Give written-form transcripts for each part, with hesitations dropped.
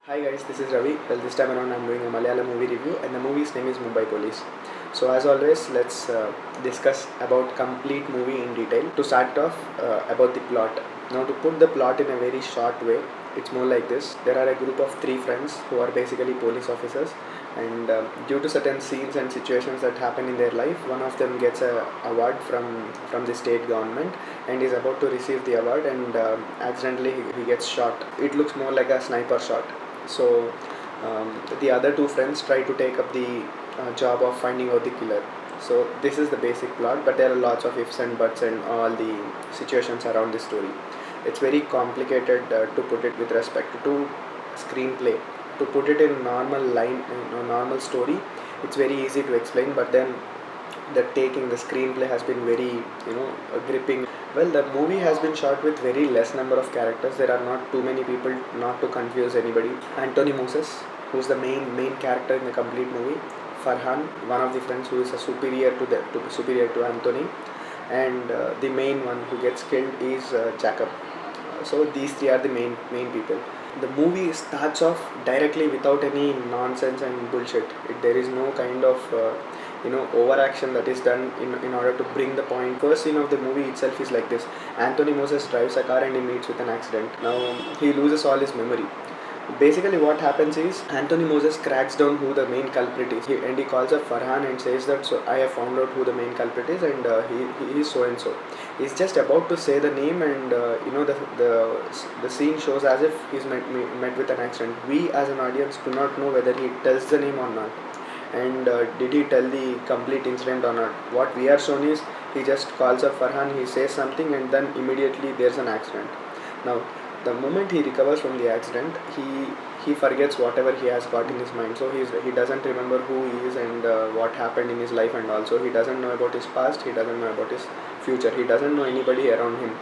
Hi guys, this is Ravi. Well, this time around I'm doing a Malayalam movie review and the movie's name is Mumbai Police. So as always, let's discuss about complete movie in detail. To start off, about the plot. Now to put the plot in a very short way, it's more like this. There are a group of three friends who are basically police officers, and due to certain scenes and situations that happen in their life, one of them gets a award from the state government and is about to receive the award, and accidentally he gets shot. It looks more like a sniper shot. So the other two friends try to take up the job of finding out the killer. So this is the basic plot, but there are lots of ifs and buts and all the situations around the story. It's very complicated to put it with respect to screenplay. To put it in normal line, normal story, it's very easy to explain. But then the screenplay has been very gripping. Well, the movie has been shot with very less number of characters. There are not too many people, not to confuse anybody. Anthony Moses, who's the main character in the complete movie. Farhan, one of the friends who is a superior to Anthony, and the main one who gets killed is Jacob. So these three are the main people. The movie starts off directly without any nonsense and bullshit. There is no kind of overaction that is done in order to bring the point. First scene of the movie itself is like this. Anthony Moses drives a car and he meets with an accident. Now he loses all his memory. Basically, what happens is Anthony Moses cracks down who the main culprit is, and he calls up Farhan and says that, so I have found out who the main culprit is, and he is so and so. He's just about to say the name, and the scene shows as if he's met with an accident. We as an audience do not know whether he tells the name or not, and did he tell the complete incident or not. What we are shown is he just calls up Farhan, he says something, and then immediately there's an accident. Now the moment he recovers from the accident, he forgets whatever he has got in his mind. So he doesn't remember who he is and what happened in his life, and also he doesn't know about his past. He doesn't know about his future. He doesn't know anybody around him.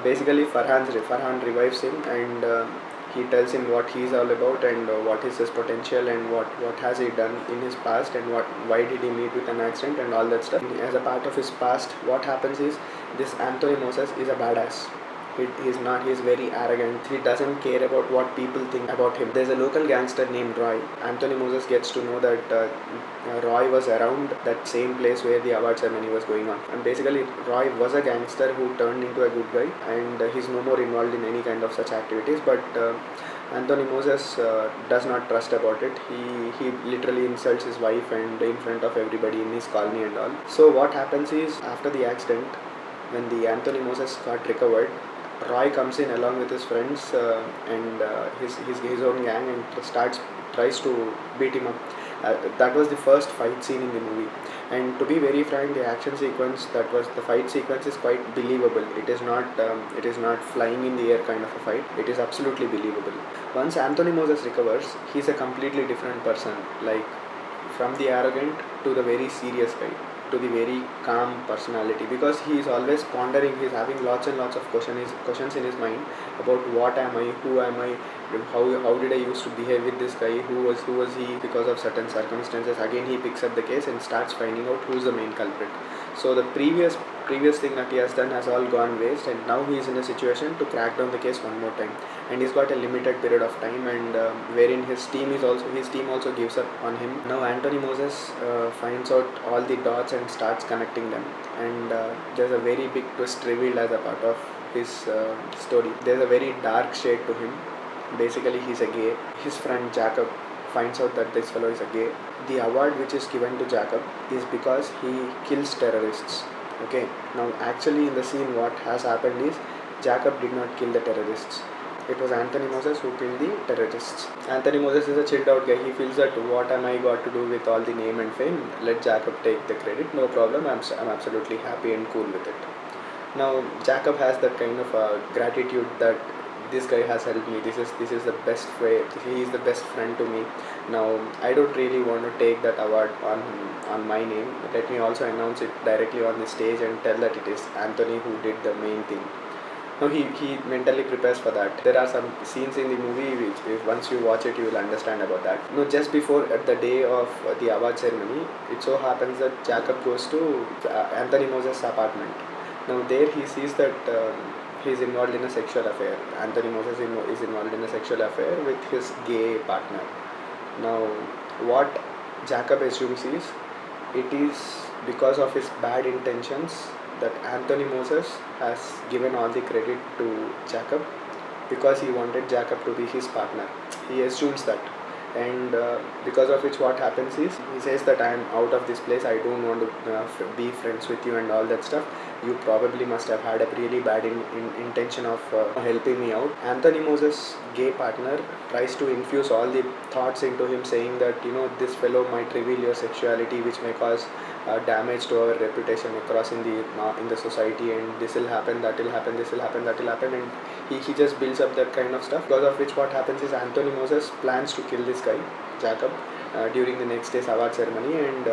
Basically, Farhan revives him, and he tells him what he's all about, and what is his potential, and what has he done in his past, and why did he meet with an accident and all that stuff. As a part of his past, what happens is this Anthony Moses is a badass. He's not, he's very arrogant. He doesn't care about what people think about him. There's a local gangster named Roy. Anthony Moses gets to know that Roy was around that same place where the award ceremony was going on. And basically, Roy was a gangster who turned into a good guy, and he's no more involved in any kind of such activities. But Anthony Moses does not trust about it. He literally insults his wife and in front of everybody in his colony and all. So what happens is, after the accident, when the Anthony Moses got recovered, Roy comes in along with his friends and his own gang, and tries to beat him up. That was the first fight scene in the movie. And to be very frank, the action sequence, that was the fight sequence, is quite believable. It is not flying in the air kind of a fight. It is absolutely believable. Once Anthony Moses recovers, he's a completely different person. Like, from the arrogant to the very serious guy, to the very calm personality, because he is always pondering. He's having lots and lots of questions in his mind about what am I, who am I, how did I used to behave with this guy, who was he because of certain circumstances. Again, he picks up the case and starts finding out who's the main culprit. So the previous thing that he has done has all gone waste, and now he is in a situation to crack down the case one more time. And he's got a limited period of time, and wherein his team also gives up on him. Now Anthony Moses finds out all the dots and starts connecting them, and there's a very big twist revealed as a part of his story. There's a very dark shade to him. Basically, he's a gay. His friend Jacob finds out that this fellow is a gay. The award which is given to Jacob is because he kills terrorists. Okay, now actually in the scene what has happened is Jacob did not kill the terrorists. It was Anthony Moses who killed the terrorists. Anthony Moses is a chilled out guy. He feels that what am I got to do with all the name and fame? Let Jacob take the credit. No problem. I'm absolutely happy and cool with it. Now Jacob has that kind of gratitude that this guy has helped me. This is the best way. He is the best friend to me. Now I don't really want to take that award on my name. Let me also announce it directly on the stage and tell that it is Anthony who did the main thing. Now he mentally prepares for that. There are some scenes in the movie which, if once you watch it, you will understand about that. Now, just before at the day of the award ceremony, it so happens that Jacob goes to Anthony Moses' apartment. Now there he sees that he's involved in a sexual affair. Anthony Moses is involved in a sexual affair with his gay partner. Now, what Jacob assumes is it is because of his bad intentions that Anthony Moses has given all the credit to Jacob because he wanted Jacob to be his partner. He assumes that. And because of which what happens is he says that I am out of this place, I don't want to be friends with you and all that stuff. You probably must have had a really bad intention of helping me out. Anthony Moses' gay partner tries to infuse all the thoughts into him, saying that this fellow might reveal your sexuality, which may cause damage to our reputation across in the society, and this will happen, that will happen, this will happen, that will happen, and he just builds up that kind of stuff. Because of which what happens is Anthony Moses plans to kill this guy Jacob during the next day's award ceremony, and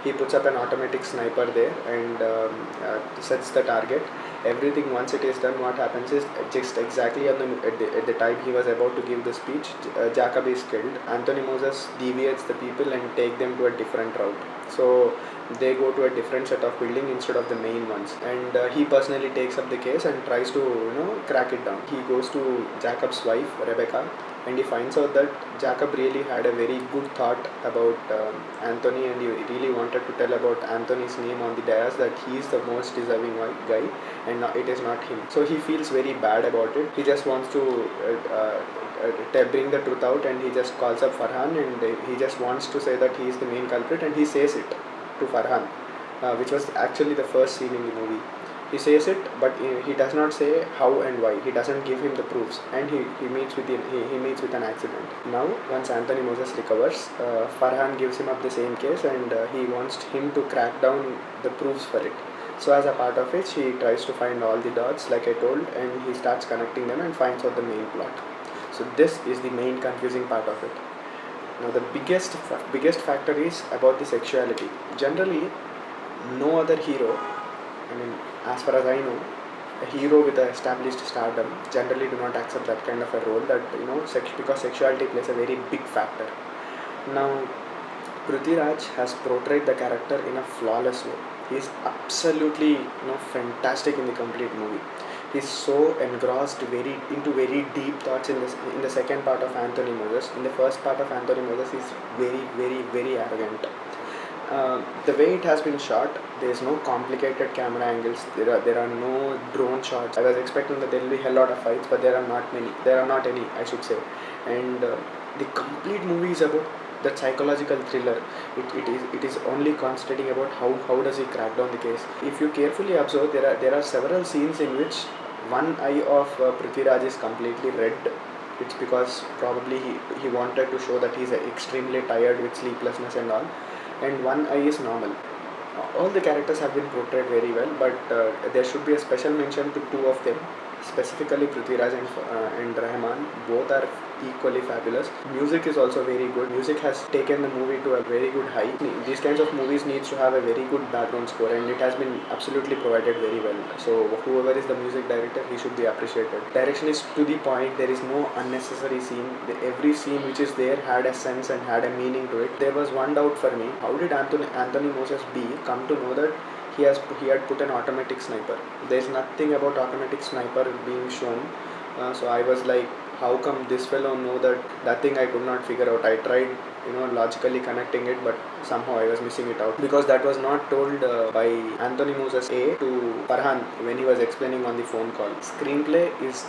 he puts up an automatic sniper there and sets the target. Everything once it is done, what happens is just exactly at the time he was about to give the speech, Jacob is killed. Anthony Moses deviates the people and take them to a different route. So they go to a different set of building instead of the main ones, and he personally takes up the case and tries to crack it down. He goes to Jacob's wife Rebecca, and he finds out that Jacob really had a very good thought about Anthony, and he really wanted to tell about Anthony's name on the dais, that he is the most deserving guy and it is not him. So he feels very bad about it. He just wants to bring the truth out, and he just calls up Farhan, and he just wants to say that he is the main culprit, and he says it to Farhan, which was actually the first scene in the movie. He says it, but he does not say how and why. He doesn't give him the proofs, and he meets with an accident. Now, once Anthony Moses recovers, Farhan gives him up the same case, and he wants him to crack down the proofs for it. So as a part of which, he tries to find all the dots, like I told, and he starts connecting them and finds out the main plot. So this is the main confusing part of it. Now the biggest factor is about the sexuality. Generally, no other hero, as far as I know, a hero with an established stardom generally do not accept that kind of a role, that because sexuality plays a very big factor. Now, Prithviraj has portrayed the character in a flawless way. He is absolutely fantastic in the complete movie. He's so engrossed into very deep thoughts in the second part of Anthony Moses. In the first part of Anthony Moses, he's very, very, very arrogant. The way it has been shot, there is no complicated camera angles. There are no drone shots. I was expecting that there will be a hell lot of fights, but there are not many. There are not any, I should say. And the complete movie is about that psychological thriller. It is only concentrating about how does he crack down the case. If you carefully observe, there are several scenes in which one eye of Prithviraj is completely red. It's because probably he wanted to show that he's extremely tired with sleeplessness and all, and one eye is normal. All the characters have been portrayed very well, but there should be a special mention to two of them, specifically Prithviraj and Rahman. Both are equally fabulous. Music is also very good. Music has taken the movie to a very good height. These kinds of movies needs to have a very good background score, and it has been absolutely provided very well. So whoever is the music director, he should be appreciated. Direction is to the point. There is no unnecessary scene. Every scene which is there had a sense and had a meaning to it. There was one doubt for me. How did Anthony Moses B come to know that he had put an automatic sniper? There is nothing about automatic sniper being shown. So I was like, how come this fellow know that thing? I could not figure out. I tried logically connecting it, but somehow I was missing it out, because that was not told by Anthony Moses A to Farhan when he was explaining on the phone call. Screenplay is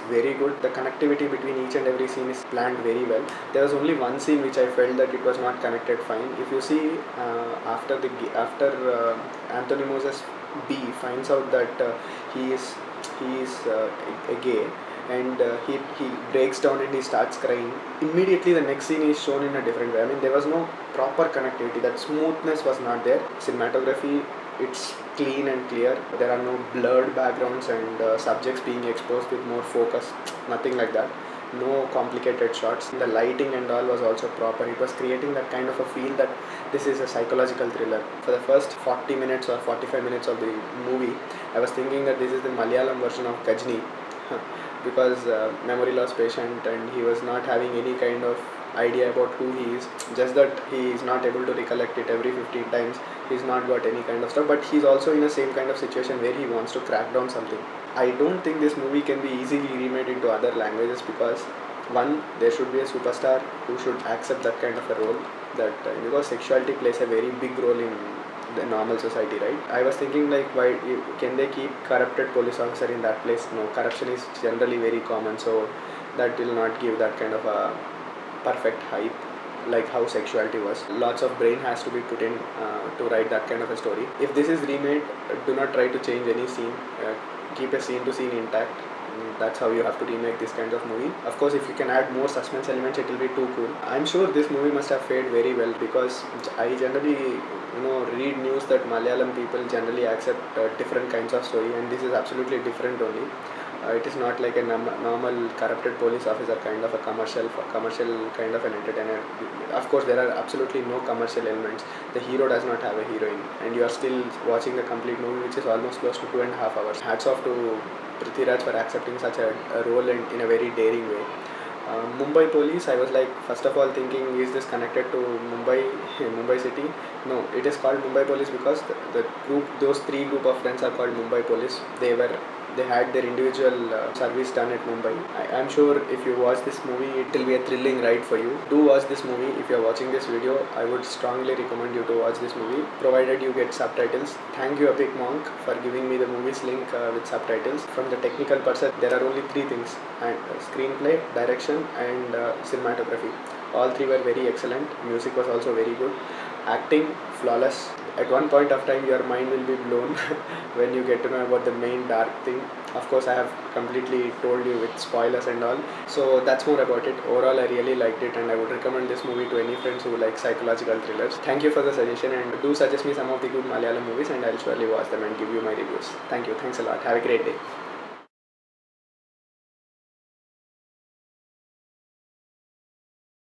very good. The connectivity between each and every scene is planned very well. There was only one scene which I felt that it was not connected fine. If you see after Anthony Moses B finds out that he is a gay, and he breaks down and he starts crying. Immediately the next scene is shown in a different way. There was no proper connectivity. That smoothness was not there. Cinematography, it's clean and clear. There are no blurred backgrounds and subjects being exposed with more focus. Nothing like that. No complicated shots. The lighting and all was also proper. It was creating that kind of a feel that this is a psychological thriller. For the first 40 minutes or 45 minutes of the movie, I was thinking that this is the Malayalam version of Gajni, because memory loss patient, and he was not having any kind of idea about who he is. Just that he is not able to recollect it every 15 times. He's not got any kind of stuff, but he's also in the same kind of situation where he wants to crack down something. I don't think this movie can be easily remade into other languages because one, there should be a superstar who should accept that kind of a role. That because sexuality plays a very big role in the normal society, right? I was thinking like, why can they keep corrupted police officer in that place? No, corruption is generally very common, so that will not give that kind of a perfect hype like how sexuality was. Lots of brain has to be put in to write that kind of a story. If this is remade, do not try to change any scene. Keep a scene to scene intact. That's how you have to remake this kind of movie. Of course, if you can add more suspense elements, it will be too cool. I'm sure this movie must have fared very well because I generally, read news that Malayalam people generally accept different kinds of story, and this is absolutely different only. It is not like a normal corrupted police officer kind of a commercial kind of an entertainer. Of course, there are absolutely no commercial elements. The hero does not have a heroine, and you are still watching the complete movie, which is almost close to 2.5 hours. Hats off to Prithviraj for accepting such a role in a very daring way. Mumbai Police, I was like, first of all thinking, is this connected to Mumbai city? No, it is called Mumbai Police because the group, those three group of friends are called Mumbai Police. They had their individual service done at Mumbai. I'm sure if you watch this movie, it will be a thrilling ride for you. Do watch this movie. If you are watching this video, I would strongly recommend you to watch this movie, provided you get subtitles. Thank you, Epic Monk, for giving me the movie's link with subtitles. From the technical perspective, there are only three things: screenplay, direction, and cinematography. All three were very excellent. Music was also very good. Acting flawless. At one point of time, your mind will be blown when you get to know about the main dark thing. Of course, I have completely told you with spoilers and all. So that's more about it. Overall, I really liked it, and I would recommend this movie to any friends who like psychological thrillers. Thank you for the suggestion, and do suggest me some of the good Malayalam movies, and I'll surely watch them and give you my reviews. Thank you. Thanks a lot. Have a great day.